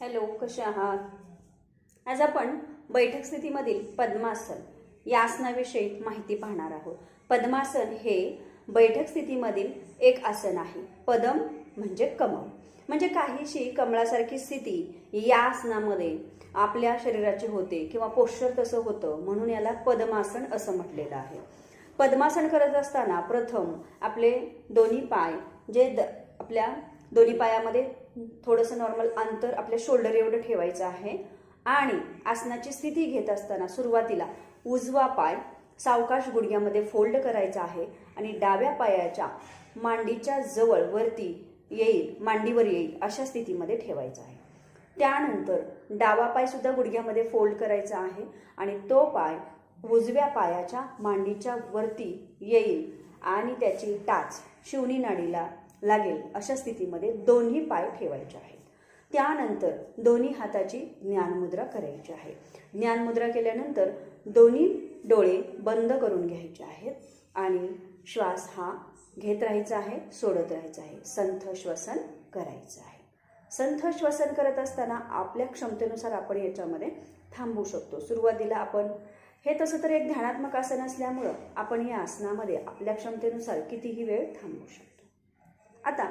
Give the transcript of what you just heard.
Hello, कसे आहात? आज आपण बैठक स्थितीमधील पद्मासन या आसनाविषयी माहिती पाहणार आहोत. पद्मासन हे बैठक स्थितीमधील एक आसन आहे. पद्म म्हणजे कमळ, म्हणजे काहीशी कमळासारखी स्थिती या आसनामध्ये आपल्या शरीराची होते किंवा पोश्चर तसं होतं, म्हणून याला पद्मासन असं म्हटलेलं आहे. पद्मासन करत असताना प्रथम आपले दोन्ही पाय आपल्या दोन्ही पायामध्ये थोडंसं नॉर्मल अंतर आपल्या शोल्डर एवढं ठेवायचं आहे आणि आसनाची स्थिती घेत असताना सुरुवातीला उजवा पाय सावकाश गुडघ्यामध्ये फोल्ड करायचा आहे आणि डाव्या पायाच्या मांडीच्या जवळ वरती येईल, मांडीवर येईल अशा स्थितीमध्ये ठेवायचा आहे. त्यानंतर डावा पाय सुद्धा गुडघ्यामध्ये फोल्ड करायचा आहे आणि तो पाय उजव्या पायाच्या मांडीच्या वरती येईल आणि त्याची टाच शिवनी नाडीला लागेल अशा स्थितीमध्ये दोन्ही पाय ठेवायचे आहेत. त्यानंतर दोन्ही हाताची ज्ञानमुद्रा करायची आहे. ज्ञानमुद्रा केल्यानंतर दोन्ही डोळे बंद करून घ्यायचे आहेत आणि श्वास हा घेत राहायचा आहे, सोडत राहायचा आहे. संथ श्वसन करायचं आहे. संथ श्वसन करत असताना आपल्या क्षमतेनुसार आपण याच्यामध्ये थांबू शकतो. सुरुवातीला आपण हे तसं तर एक ध्यानात्मक आसन असल्यामुळं आपण या आसनामध्ये आपल्या क्षमतेनुसार कितीही वेळ थांबू शकतो. आता